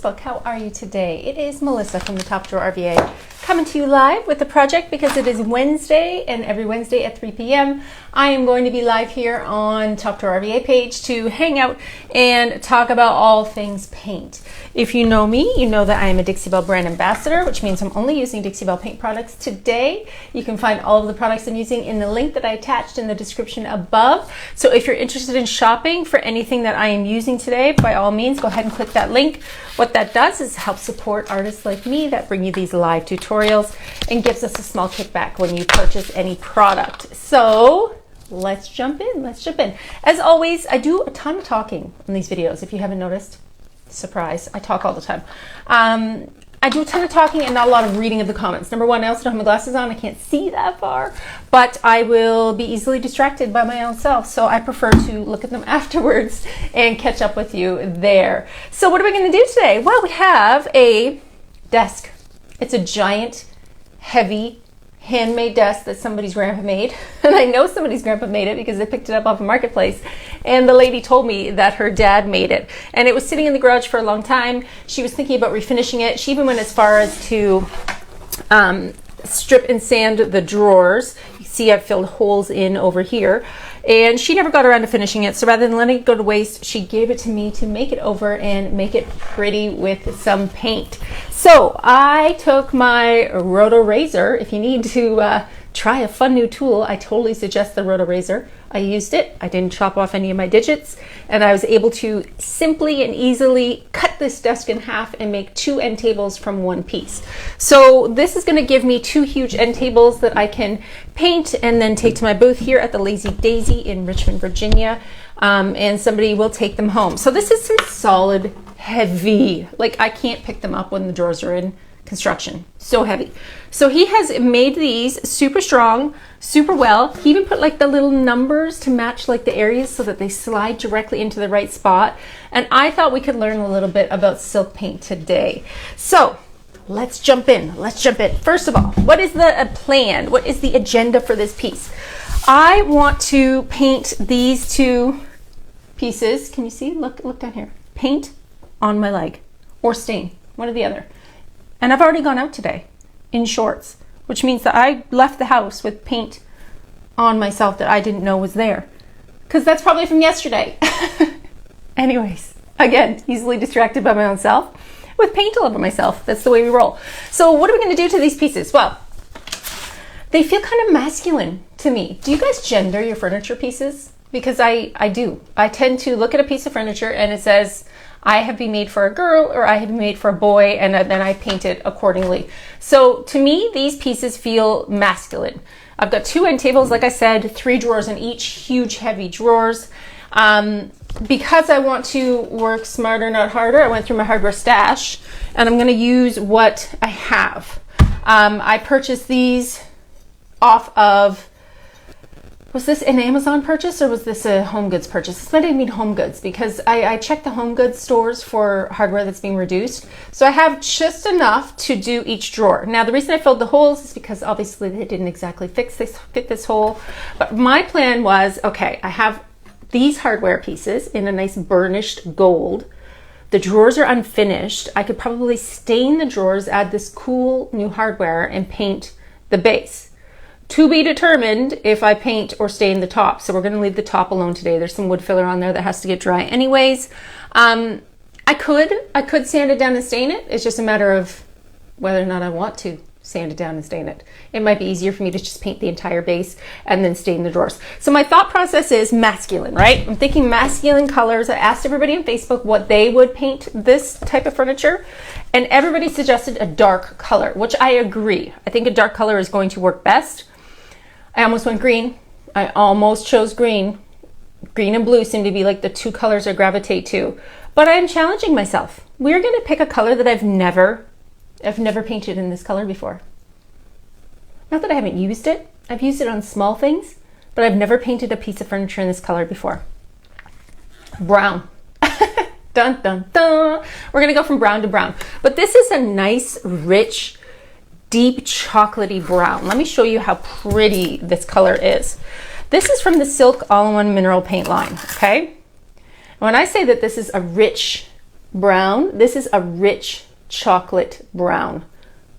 Facebook. How are you today? It is Melissa from the Top Drawer RVA coming to you live with the project because it is Wednesday, and every Wednesday at 3 p.m. I am going to be live here on Top Drawer RVA page to hang out and talk about all things paint. If you know me, you know that I am a Dixie Belle brand ambassador, which means I'm only using Dixie Belle paint products today. You can find all of the products I'm using in the link that I attached in the description above. So if you're interested in shopping for anything that I am using today, by all means, go ahead and click that link. What that does is help support artists like me that bring you these live tutorials and gives us a small kickback when you purchase any product. So let's jump in. As always, I do a ton of talking in these videos. If you haven't noticed, surprise, I talk all the time. I do a ton of talking and not a lot of reading of the comments. Number one, I also don't have my glasses on. I can't see that far, but I will be easily distracted by my own self. So I prefer to look at them afterwards and catch up with you there. So what are we going to do today? Well, we have a desk. It's a giant, heavy, handmade desk that somebody's grandpa made. And I know somebody's grandpa made it because they picked it up off a marketplace. And the lady told me that her dad made it. And it was sitting in the garage for a long time. She was thinking about refinishing it. She even went as far as to strip and sand the drawers. You see I've filled holes in over here. And she never got around to finishing it. So rather than letting it go to waste, she gave it to me to make it over and make it pretty with some paint. So I took my Rotorazer. If you need to try a fun new tool, I totally suggest the Rotorazer. I used it. I didn't chop off any of my digits, and I was able to simply and easily cut this desk in half and make 2 end tables from one piece. So this is going to give me 2 huge end tables that I can paint and then take to my booth here at the Lazy Daisy in Richmond, Virginia, and somebody will take them home. So this is some solid, heavy, like I can't pick them up when the drawers are in construction. So heavy. So he has made these super strong, super well. He even put like the little numbers to match like the areas so that they slide directly into the right spot. And I thought we could learn a little bit about silk paint today. So let's jump in. First of all, what is the plan? What is the agenda for this piece? I want to paint these 2 pieces. Can you see? Look down here. Paint on my leg or stain, one or the other. And I've already gone out today in shorts, which means that I left the house with paint on myself that I didn't know was there, because that's probably from yesterday. Anyways, again, easily distracted by my own self with paint all over myself. That's the way we roll. So what are we going to do to these pieces? Well, they feel kind of masculine to me. Do you guys gender your furniture pieces? Because I do. I tend to look at a piece of furniture and it says, I have been made for a girl or I have been made for a boy, and then I paint it accordingly. So to me, these pieces feel masculine. I've got 2 end tables, like I said, 3 drawers in each, huge, heavy drawers. Because I want to work smarter, not harder, I went through my hardware stash, and I'm gonna use what I have. I purchased these off of, was this an Amazon purchase or was this a Home Goods purchase? This might have been Home Goods, because I checked the Home Goods stores for hardware that's being reduced. So I have just enough to do each drawer. Now the reason I filled the holes is because obviously they didn't exactly fit this hole. But my plan was, okay, I have these hardware pieces in a nice burnished gold. The drawers are unfinished. I could probably stain the drawers, add this cool new hardware, and paint the base. To be determined if I paint or stain the top. So we're going to leave the top alone today. There's some wood filler on there that has to get dry anyways. I could sand it down and stain it. It's just a matter of whether or not I want to sand it down and stain it. It might be easier for me to just paint the entire base and then stain the drawers. So my thought process is masculine, right? I'm thinking masculine colors. I asked everybody on Facebook what they would paint this type of furniture, and everybody suggested a dark color, which I agree. I think a dark color is going to work best. I almost went green. I almost chose green. Green and blue seem to be like the 2 colors I gravitate to. But I am challenging myself. We're going to pick a color that I've never painted in this color before. Not that I haven't used it. I've used it on small things, but I've never painted a piece of furniture in this color before. Brown. Dun, dun, dun. We're going to go from brown to brown. But this is a nice, rich, deep chocolatey brown. Let me show you how pretty this color is. This is from the Silk All-in-One Mineral Paint line, okay? When I say that this is a rich brown. This is a rich chocolate brown.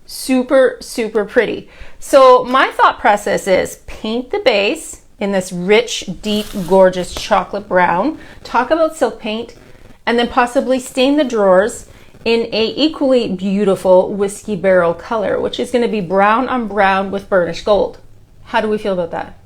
Super, super pretty. So my thought process is paint the base in this rich, deep, gorgeous chocolate brown. Talk about silk paint, and then possibly stain the drawers in a equally beautiful whiskey barrel color, which is going to be brown on brown with burnished gold. How do we feel about that?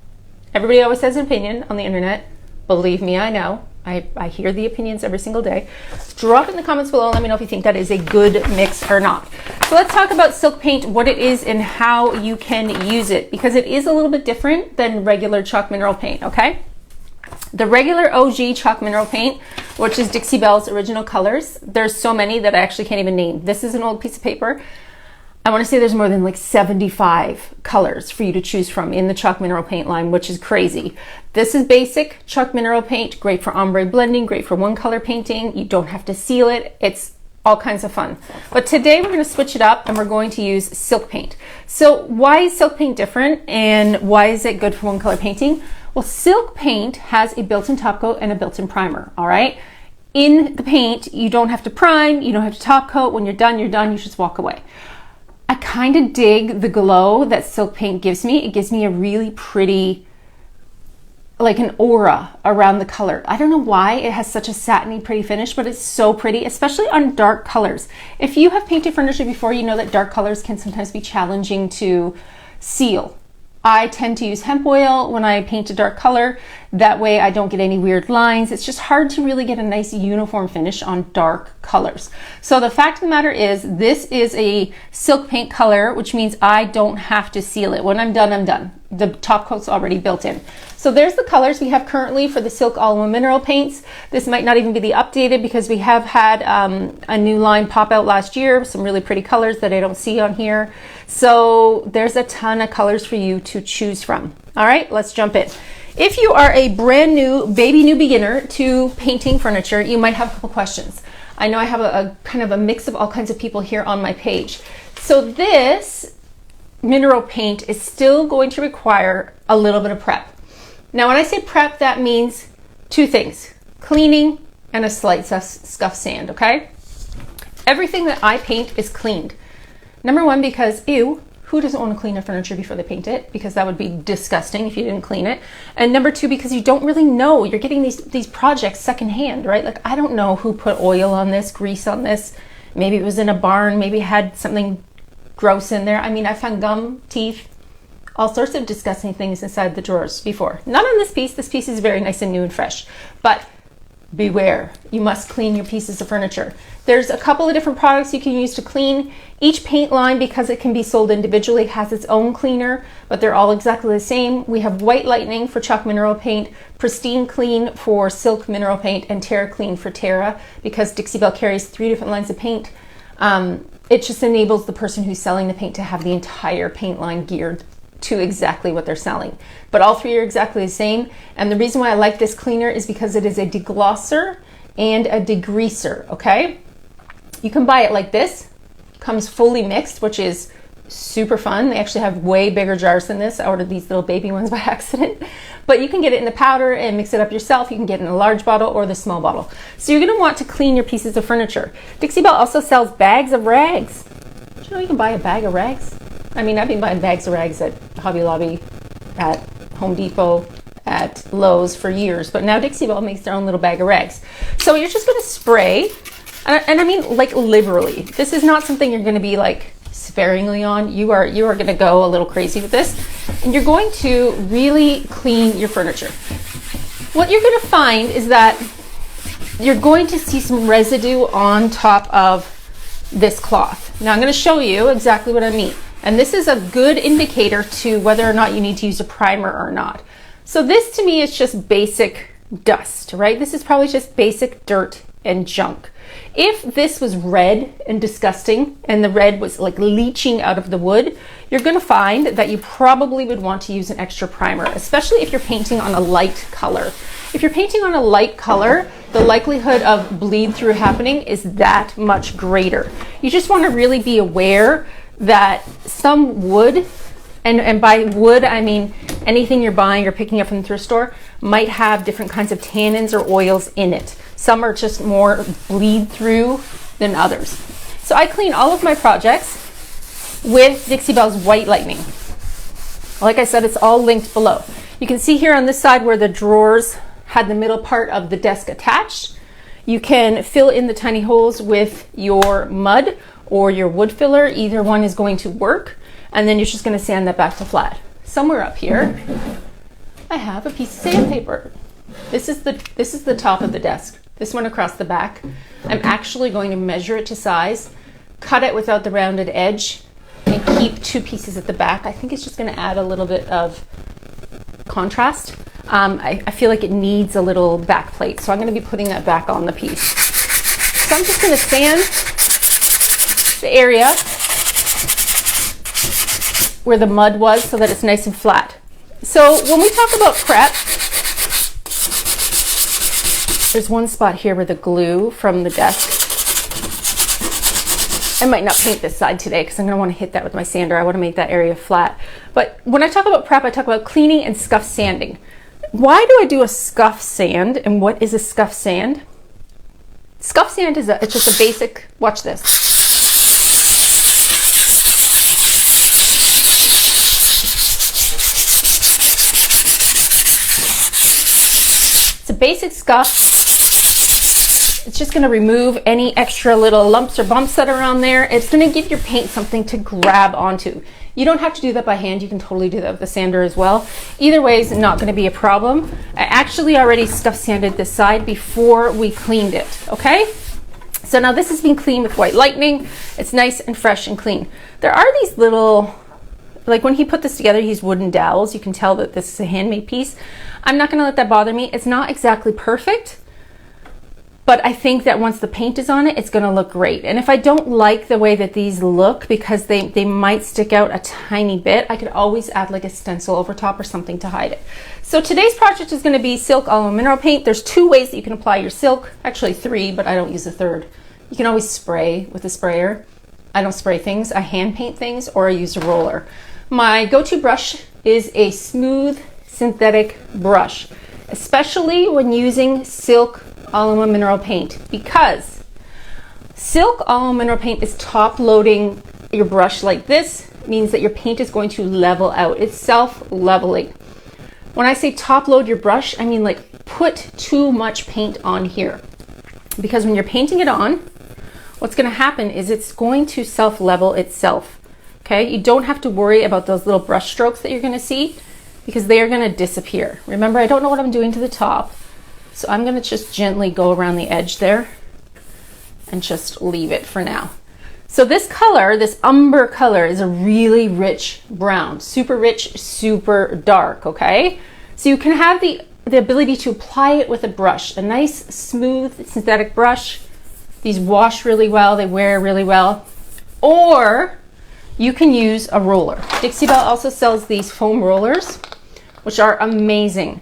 Everybody always has an opinion on the internet. Believe me, I know. I hear the opinions every single day. Drop it in the comments below and let me know if you think that is a good mix or not. So let's talk about silk paint, what it is and how you can use it, because it is a little bit different than regular chalk mineral paint, okay? The regular OG chalk mineral paint, which is Dixie Belle's original colors, there's so many that I actually can't even name. This is an old piece of paper. I want to say there's more than like 75 colors for you to choose from in the chalk mineral paint line, which is crazy. This is basic chalk mineral paint, great for ombre blending, great for one color painting. You don't have to seal it. It's all kinds of fun. But today we're going to switch it up and we're going to use silk paint. So why is silk paint different and why is it good for one color painting? Well, silk paint has a built-in top coat and a built-in primer, all right? In the paint, you don't have to prime, you don't have to top coat. When you're done, you just walk away. I kind of dig the glow that silk paint gives me. It gives me a really pretty, like an aura around the color. I don't know why it has such a satiny, pretty finish, but it's so pretty, especially on dark colors. If you have painted furniture before, you know that dark colors can sometimes be challenging to seal. I tend to use hemp oil when I paint a dark color. That way I don't get any weird lines. It's just hard to really get a nice uniform finish on dark colors. So the fact of the matter is, this is a silk paint color, which means I don't have to seal it. When I'm done, I'm done. The top coat's already built in. So there's the colors we have currently for the silk all-in-one mineral paints. This might not even be the updated because we have had a new line pop out last year, some really pretty colors that I don't see on here. So there's a ton of colors for you to choose from. All right, let's jump in. If you are a brand new, baby new beginner to painting furniture, you might have a couple questions. I know I have a kind of a mix of all kinds of people here on my page. So this mineral paint is still going to require a little bit of prep. Now, when I say prep, that means two things: cleaning and a slight scuff sand, okay? Everything that I paint is cleaned. Number one, because ew, who doesn't want to clean their furniture before they paint it? Because that would be disgusting if you didn't clean it. And number two, because you don't really know. You're getting these projects secondhand, right? Like, I don't know who put oil on this, grease on this. Maybe it was in a barn. Maybe it had something gross in there. I mean, I found gum, teeth, all sorts of disgusting things inside the drawers before. Not on this piece. This piece is very nice and new and fresh. But beware, you must clean your pieces of furniture. There's a couple of different products you can use to clean. Each paint line, because it can be sold individually, has its own cleaner, but they're all exactly the same. We have White Lightning for chalk mineral paint, Pristine Clean for silk mineral paint, and Terra Clean for Terra, because Dixie Belle carries 3 different lines of paint. It just enables the person who's selling the paint to have the entire paint line geared to exactly what they're selling. But all 3 are exactly the same. And the reason why I like this cleaner is because it is a deglosser and a degreaser, okay? You can buy it like this. Comes fully mixed, which is super fun. They actually have way bigger jars than this. I ordered these little baby ones by accident. But you can get it in the powder and mix it up yourself. You can get it in a large bottle or the small bottle. So you're gonna want to clean your pieces of furniture. Dixie Belle also sells bags of rags. Did you know you can buy a bag of rags? I mean, I've been buying bags of rags at Hobby Lobby, at Home Depot, at Lowe's for years, but now Dixie Belle makes their own little bag of rags. So you're just gonna spray, and I mean like liberally. This is not something you're gonna be like sparingly on. You are gonna go a little crazy with this, and you're going to really clean your furniture. What you're gonna find is that you're going to see some residue on top of this cloth. Now I'm gonna show you exactly what I mean. And this is a good indicator to whether or not you need to use a primer or not. So this to me is just basic dust, right? This is probably just basic dirt and junk. If this was red and disgusting and the red was like leaching out of the wood, you're gonna find that you probably would want to use an extra primer, especially if you're painting on a light color. If you're painting on a light color, the likelihood of bleed through happening is that much greater. You just wanna really be aware that some wood, and by wood I mean anything you're buying or picking up from the thrift store, might have different kinds of tannins or oils in it. Some are just more bleed through than others. So I clean all of my projects with Dixie Belle's White Lightning. Like I said, it's all linked below. You can see here on this side where the drawers had the middle part of the desk attached. You can fill in the tiny holes with your mud or your wood filler. Either one is going to work. And then you're just going to sand that back to flat. Somewhere up here, I have a piece of sandpaper. This is the top of the desk. This one across the back. I'm actually going to measure it to size, cut it without the rounded edge, and keep 2 pieces at the back. I think it's just going to add a little bit of contrast. I feel like it needs a little back plate, so I'm going to be putting that back on the piece. So I'm just going to sand the area where the mud was so that it's nice and flat. So when we talk about prep, there's one spot here where the glue from the desk, I might not paint this side today because I'm going to want to hit that with my sander. I want to make that area flat. But when I talk about prep, I talk about cleaning and scuff sanding. Why do I do a scuff sand, and what is a scuff sand? Scuff sand is it's just a basic, watch this. It's a basic scuff. It's just going to remove any extra little lumps or bumps that are on there. It's going to give your paint something to grab onto. You don't have to do that by hand. You can totally do that with the sander as well. Either way is not going to be a problem. I actually already scuff sanded this side before we cleaned it, okay? So now this has been cleaned with White Lightning. It's nice and fresh and clean. There are these little, like when he put this together, he's wooden dowels. You can tell that this is a handmade piece. I'm not going to let that bother me. It's not exactly perfect, but I think that once the paint is on it, it's going to look great. And if I don't like the way that these look, because they might stick out a tiny bit, I could always add like a stencil over top or something to hide it. So today's project is going to be silk alum mineral paint. There's 2 ways that you can apply your silk. Actually 3, but I don't use a 3rd. You can always spray with a sprayer. I don't spray things. I hand paint things, or I use a roller. My go-to brush is a smooth synthetic brush, especially when using silk alum mineral paint, because silk alum mineral paint is top loading your brush like this, means that your paint is going to level out. It's self-leveling. When I say top load your brush, I mean like put too much paint on here, because when you're painting it on, what's going to happen is it's going to self-level itself. Okay, you don't have to worry about those little brush strokes that you're going to see, because they are going to disappear. Remember, I don't know what I'm doing to the top, so I'm going to just gently go around the edge there and just leave it for now. So this color, this umber color, is a really rich brown, super rich, super dark, okay? So you can have the ability to apply it with a brush, a nice smooth synthetic brush. These wash really well, they wear really well. Or you can use a roller. Dixie Belle also sells these foam rollers, which are amazing.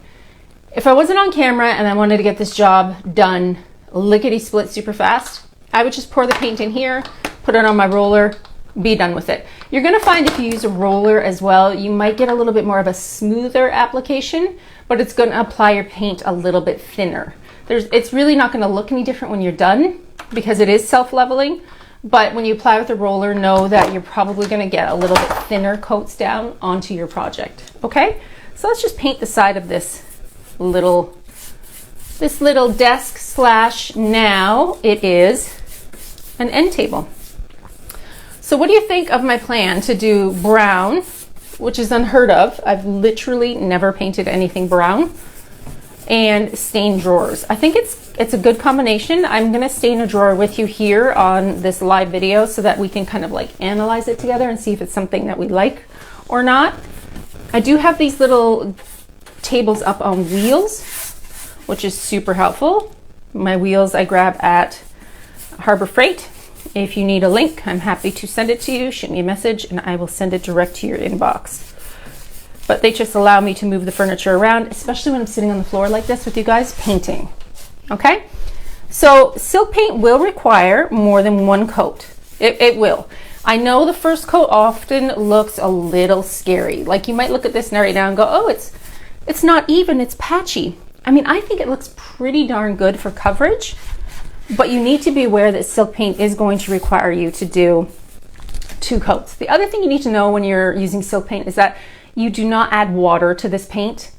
If I wasn't on camera and I wanted to get this job done lickety-split super fast, I would just pour the paint in here, put it on my roller, be done with it. You're going to find if you use a roller as well, you might get a little bit more of a smoother application, but it's going to apply your paint a little bit thinner. It's really not going to look any different when you're done, because it is self-leveling, but when you apply with a roller, know that you're probably going to get a little bit thinner coats down onto your project. Okay, so let's just paint the side of this little desk slash, now it is an end table. So what do you think of my plan to do brown, which is unheard of? I've literally never painted anything brown, and stain drawers. I think it's a good combination. I'm gonna stain a drawer with you here on this live video so that we can kind of like analyze it together and see if it's something that we like or not. I do have these little tables up on wheels, which is super helpful. My wheels I grab at Harbor Freight. If you need a link, I'm happy to send it to you. Shoot me a message and I will send it direct to your inbox. But they just allow me to move the furniture around, especially when I'm sitting on the floor like this with you guys painting. Okay, so silk paint will require more than 1 coat. It will. I know the first coat often looks a little scary. Like you might look at this right now and go, oh, it's It's not even, it's patchy. I mean, I think it looks pretty darn good for coverage, but you need to be aware that silk paint is going to require you to do 2 coats. The other thing you need to know when you're using silk paint is that you do not add water to this paint.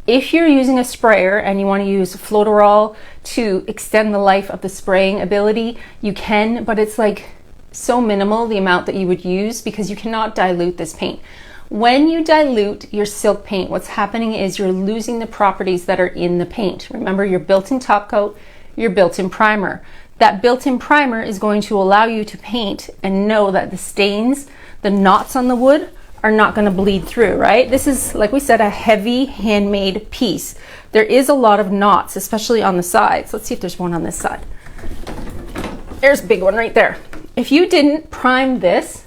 If you're using a sprayer and you want to use Floeterol to extend the life of the spraying ability, you can, but it's like so minimal the amount that you would use because you cannot dilute this paint. When you dilute your silk paint, what's happening is you're losing the properties that are in the paint. Remember your built-in top coat, your built-in primer. That built-in primer is going to allow you to paint and know that the stains, the knots on the wood are not going to bleed through, right? This is, like we said, a heavy handmade piece. There is a lot of knots, especially on the sides. Let's see if there's one on this side. There's a big one right there. If you didn't prime this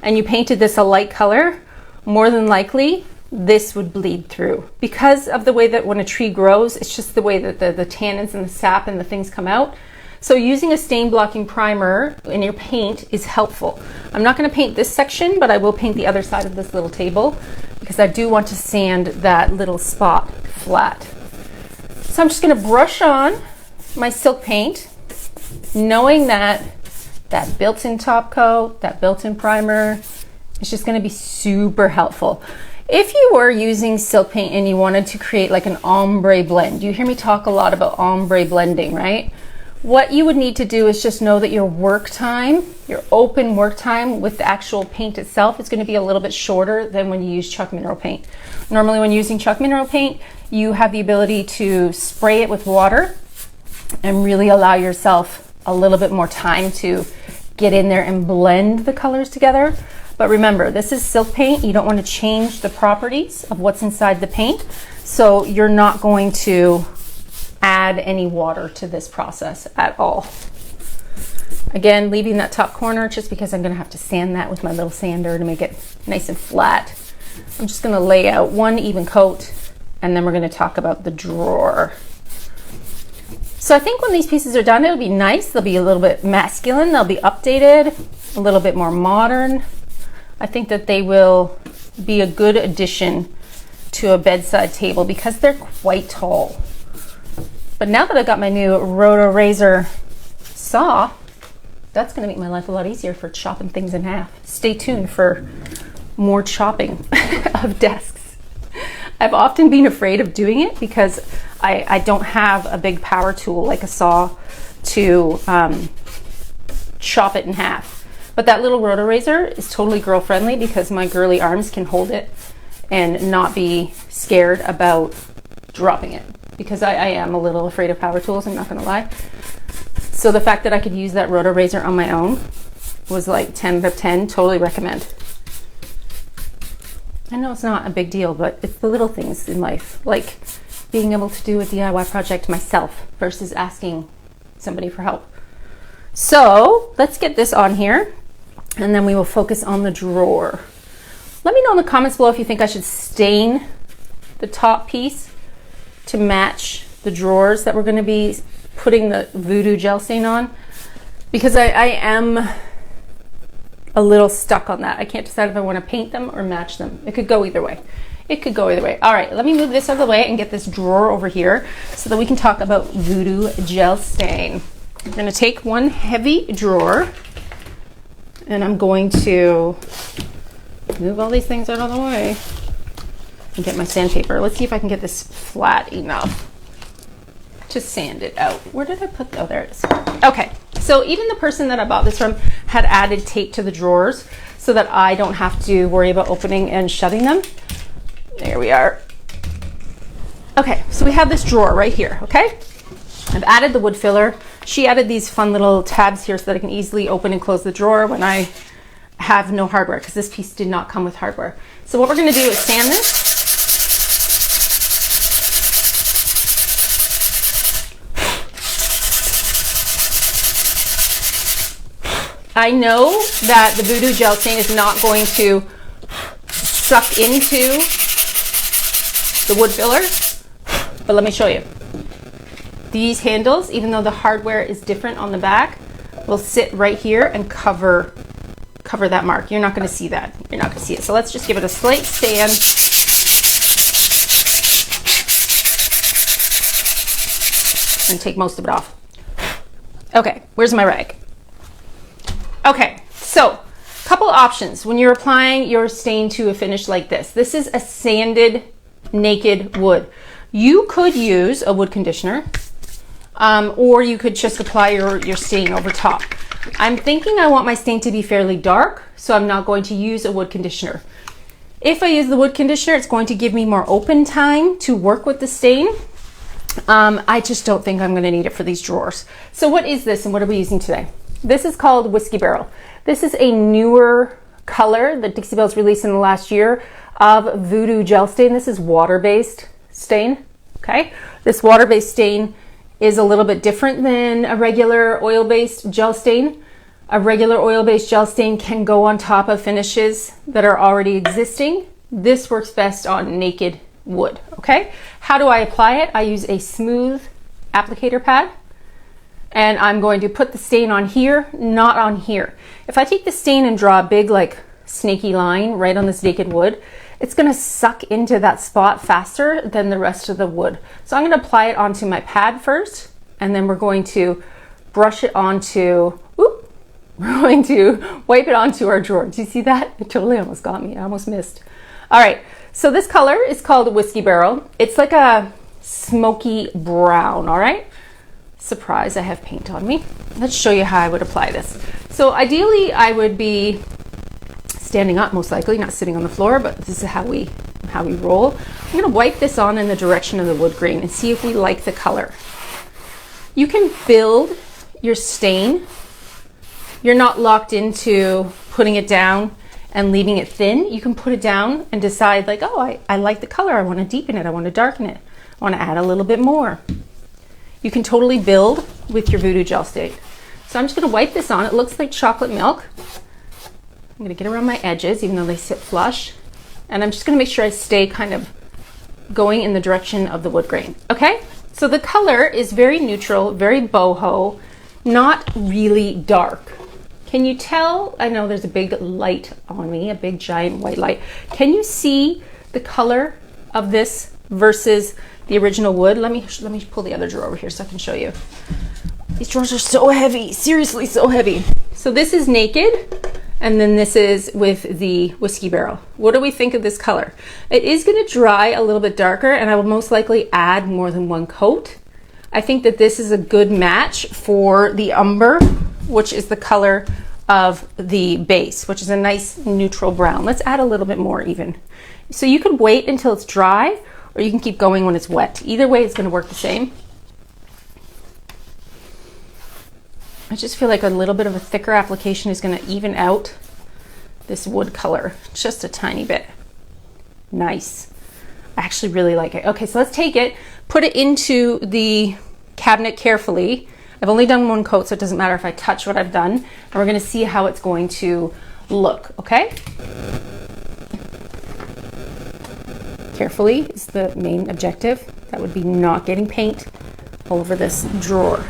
and you painted this a light color, more than likely this would bleed through because of the way that when a tree grows, it's just the way that the tannins and the sap and the things come out. So using a stain blocking primer in your paint is helpful. I'm not going to paint this section, but I will paint the other side of this little table because I do want to sand that little spot flat. So I'm just going to brush on my silk paint, knowing that that built-in top coat, that built-in primer is just going to be super helpful. If you were using silk paint and you wanted to create like an ombre blend, you hear me talk a lot about ombre blending, right? What you would need to do is just know that your work time, your open work time with the actual paint itself is going to be a little bit shorter than when you use chalk mineral paint. Normally when using chalk mineral paint, you have the ability to spray it with water and really allow yourself a little bit more time to get in there and blend the colors together. But remember, this is silk paint. You don't want to change the properties of what's inside the paint. So you're not going to add any water to this process at all. Again, leaving that top corner just because I'm going to have to sand that with my little sander to make it nice and flat. I'm just going to lay out one even coat and then we're going to talk about the drawer. So I think when these pieces are done, it'll be nice. They'll be a little bit masculine. They'll be updated, a little bit more modern. I think that they will be a good addition to a bedside table because they're quite tall. But now that I've got my new Rotorazer Saw, that's going to make my life a lot easier for chopping things in half. Stay tuned for more chopping of desks. I've often been afraid of doing it because I don't have a big power tool like a saw to chop it in half. But that little Rotorazer is totally girl friendly because my girly arms can hold it and not be scared about dropping it. Because I am a little afraid of power tools, I'm not gonna lie. So the fact that I could use that Rotorazer on my own was like 10 out of 10, totally recommend. I know it's not a big deal, but it's the little things in life, like being able to do a DIY project myself versus asking somebody for help. So let's get this on here and then we will focus on the drawer. Let me know in the comments below if you think I should stain the top piece to match the drawers that we're going to be putting the VooDoo Gel Stain on, because I am a little stuck on that. I can't decide if I want to paint them or match them. It could go either way. It could go either way. All right, let me move this out of the way and get this drawer over here so that we can talk about VooDoo Gel Stain. I'm going to take one heavy drawer and I'm going to move all these things out of the way and get my sandpaper. Let's see if I can get this flat enough to sand it out. Where did I put, oh, there it is. Okay, so even the person that I bought this from had added tape to the drawers so that I don't have to worry about opening and shutting them. There we are. Okay, so we have this drawer right here, okay? I've added the wood filler. She added these fun little tabs here so that I can easily open and close the drawer when I have no hardware, because this piece did not come with hardware. So what we're gonna do is sand this. I know that the VooDoo Gel Stain is not going to suck into the wood filler, but let me show you. These handles, even though the hardware is different on the back, will sit right here and cover that mark. You're not going to see that. You're not going to see it. So let's just give it a slight sand. and take most of it off. Okay, where's my rag? Okay, so a couple options when you're applying your stain to a finish like this. This is a sanded naked wood. You could use a wood conditioner, or you could just apply your stain over top. I'm thinking I want my stain to be fairly dark, so I'm not going to use a wood conditioner. If I use the wood conditioner, it's going to give me more open time to work with the stain. I just don't think I'm going to need it for these drawers. So what is this and what are we using today? This is called Whiskey Barrel. This is a newer color that Dixie Belle's released in the last year of VooDoo Gel Stain. This is water-based stain, okay? This water-based stain is a little bit different than a regular oil-based gel stain. A regular oil-based gel stain can go on top of finishes that are already existing. This works best on naked wood, okay? How do I apply it? I use a smooth applicator pad, and I'm going to put the stain on here, not on here. If I take the stain and draw a big like snaky line right on this naked wood, it's gonna suck into that spot faster than the rest of the wood. So I'm gonna apply it onto my pad first, and then we're going to brush it onto, we're going to wipe it onto our drawer. Do you see that? It totally almost got me, I almost missed. All right, so this color is called Whiskey Barrel. It's like a smoky brown, all right? Surprise, I have paint on me. Let's show you how I would apply this. So ideally I would be standing up, most likely, not sitting on the floor, but this is how we roll. I'm gonna wipe this on in the direction of the wood grain and see if we like the color. You can build your stain. You're not locked into putting it down and leaving it thin. You can put it down and decide like, oh, I like the color. I wanna deepen it, I wanna darken it. I wanna add a little bit more. You can totally build with your VooDoo Gel Stain. So I'm just gonna wipe this on. It looks like chocolate milk. I'm gonna get around my edges, even though they sit flush. And I'm just gonna make sure I stay kind of going in the direction of the wood grain, okay? So the color is very neutral, very boho, not really dark. Can you tell? I know there's a big light on me, a big giant white light. Can you see the color of this versus the original wood? Let me pull the other drawer over here so I can show you. These drawers are so heavy, seriously so heavy. So this is naked, and then this is with the Whiskey Barrel. What do we think of this color? It is gonna dry a little bit darker, and I will most likely add more than one coat. I think that this is a good match for the Umber, which is the color of the base, which is a nice neutral brown. Let's add a little bit more even. So you can wait until it's dry, or you can keep going when it's wet. Either way, it's gonna work the same. I just feel like a little bit of a thicker application is gonna even out this wood color just a tiny bit. Nice. I actually really like it. Okay, so let's take it, put it into the cabinet carefully. I've only done one coat, so it doesn't matter if I touch what I've done. And we're gonna see how it's going to look, okay? Carefully is the main objective. That would be not getting paint all over this drawer.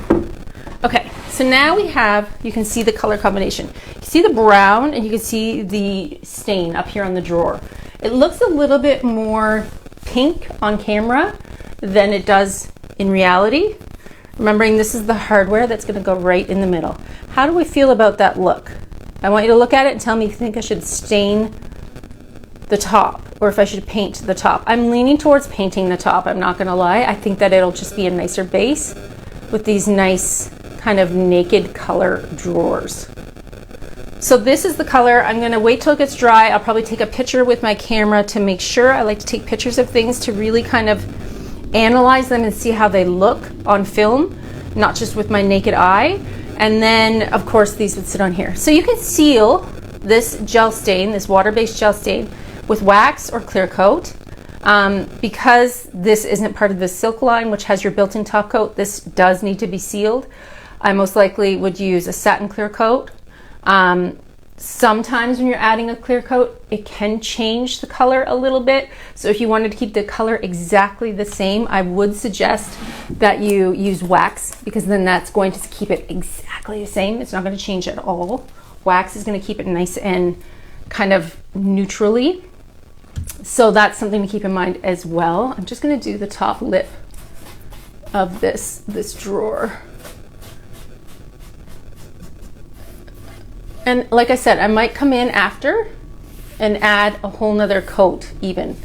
Okay, so now we have, you can see the color combination. You can see the brown and you can see the stain up here on the drawer. It looks a little bit more pink on camera than it does in reality. Remembering this is the hardware that's gonna go right in the middle. How do we feel about that look? I want you to look at it and tell me if you think I should stain the top or if I should paint the top. I'm leaning towards painting the top, I'm not gonna lie. I think that it'll just be a nicer base with these nice kind of naked color drawers. So this is the color. I'm gonna wait till it gets dry. I'll probably take a picture with my camera to make sure. I like to take pictures of things to really kind of analyze them and see how they look on film, not just with my naked eye. And then of course these would sit on here. So you can seal this gel stain, this water-based gel stain, with wax or clear coat. Because this isn't part of the silk line, which has your built-in top coat, this does need to be sealed. I most likely would use a satin clear coat. Sometimes when you're adding a clear coat, it can change the color a little bit. So if you wanted to keep the color exactly the same, I would suggest that you use wax, because then that's going to keep it exactly the same. It's not going to change at all. Wax is going to keep it nice and kind of neutrally. So that's something to keep in mind as well. I'm just going to do the top lip of this drawer. And like I said, I might come in after and add a whole nother coat even,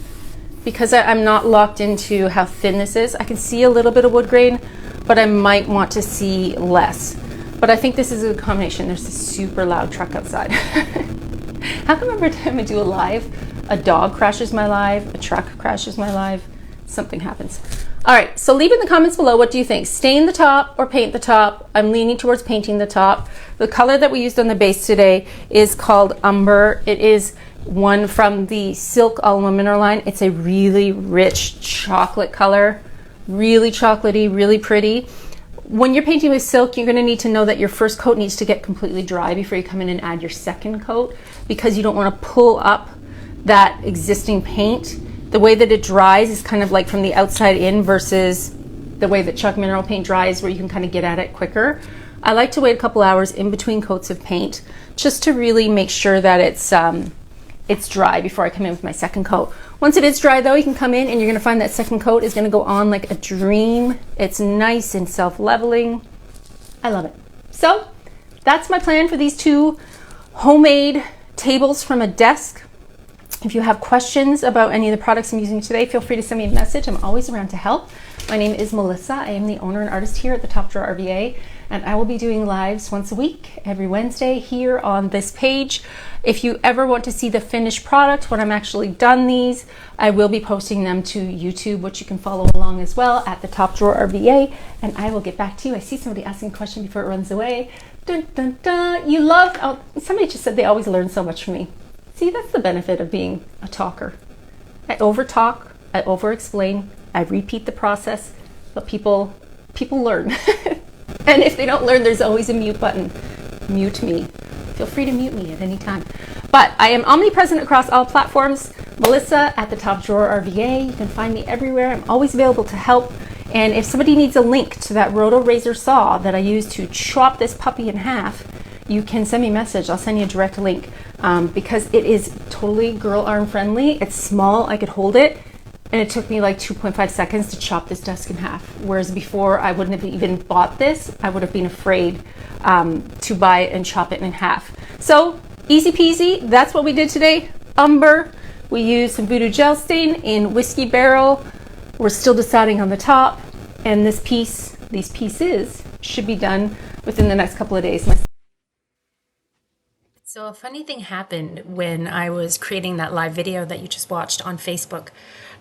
because I'm not locked into how thin this is. I can see a little bit of wood grain, but I might want to see less. But I think this is a good combination. There's this super loud truck outside. How come every time I do a live, a dog crashes my live, a truck crashes my live, something happens. All right, so leave in the comments below, what do you think? Stain the top or paint the top? I'm leaning towards painting the top. The color that we used on the base today is called Umber. It is one from the Silk All Mineral line. It's a really rich chocolate color, really chocolatey, really pretty. When you're painting with silk, you're going to need to know that your first coat needs to get completely dry before you come in and add your second coat, because you don't want to pull up that existing paint. The way that it dries is kind of like from the outside in versus the way that chalk mineral paint dries, where you can kind of get at it quicker. I like to wait a couple hours in between coats of paint just to really make sure that it's dry before I come in with my second coat. Once it is dry though, you can come in and you're going to find that second coat is going to go on like a dream. It's nice and self-leveling. I love it. So that's my plan for these two homemade tables from a desk. If you have questions about any of the products I'm using today, feel free to send me a message. I'm always around to help. My name is Melissa. I am the owner and artist here at the Top Drawer RVA, and I will be doing lives once a week, every Wednesday here on this page. If you ever want to see the finished product, when I'm actually done these, I will be posting them to YouTube, which you can follow along as well at the Top Drawer RVA, and I will get back to you. I see somebody asking a question before it runs away. Dun, dun, dun. You love, oh, somebody just said they always learn so much from me. See, that's the benefit of being a talker. I over-talk, I over-explain, I repeat the process, but people learn. And if they don't learn, there's always a mute button. Mute me. Feel free to mute me at any time. But I am omnipresent across all platforms. Melissa at the Top Drawer RVA. You can find me everywhere. I'm always available to help. And if somebody needs a link to that Rotorazer Saw that I use to chop this puppy in half, you can send me a message. I'll send you a direct link because it is totally girl arm friendly. It's small, I could hold it, and it took me like 2.5 seconds to chop this desk in half. Whereas before, I wouldn't have even bought this. I would have been afraid to buy it and chop it in half. So easy peasy, that's what we did today. Umber, we used some VooDoo Gel Stain in Whiskey Barrel. We're still deciding on the top, and these pieces should be done within the next couple of days. So a funny thing happened when I was creating that live video that you just watched on Facebook.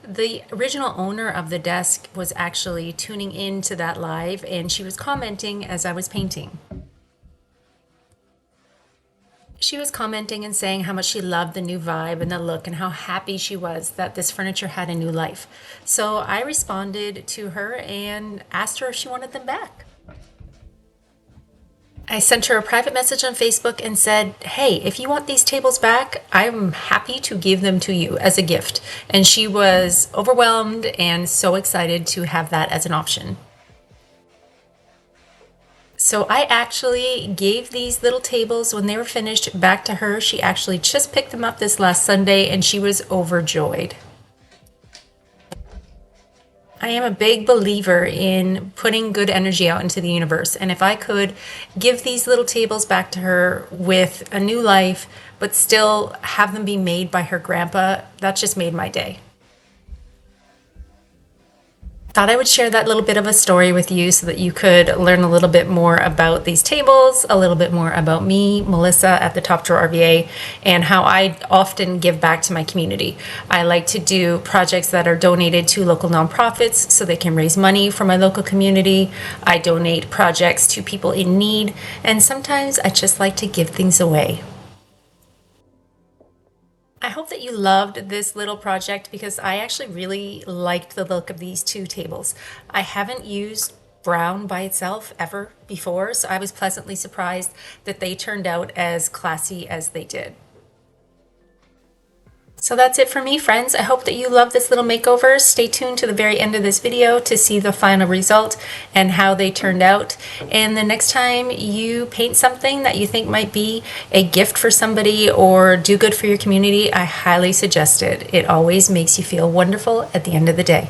The original owner of the desk was actually tuning into that live, and she was commenting as I was painting. She was commenting and saying how much she loved the new vibe and the look and how happy she was that this furniture had a new life. So I responded to her and asked her if she wanted them back. I sent her a private message on Facebook and said, hey, if you want these tables back, I'm happy to give them to you as a gift. And she was overwhelmed and so excited to have that as an option. So I actually gave these little tables when they were finished back to her. She actually just picked them up this last Sunday and she was overjoyed. I am a big believer in putting good energy out into the universe, and if I could give these little tables back to her with a new life, but still have them be made by her grandpa, that just made my day. Thought I would share that little bit of a story with you so that you could learn a little bit more about these tables, a little bit more about me, Melissa at the Top Drawer RVA, and how I often give back to my community. I like to do projects that are donated to local nonprofits so they can raise money for my local community. I donate projects to people in need, and sometimes I just like to give things away. I hope that you loved this little project because I actually really liked the look of these two tables. I haven't used brown by itself ever before, so I was pleasantly surprised that they turned out as classy as they did. So that's it for me, friends. I hope that you love this little makeover. Stay tuned to the very end of this video to see the final result and how they turned out. And the next time you paint something that you think might be a gift for somebody or do good for your community, I highly suggest it. It always makes you feel wonderful at the end of the day.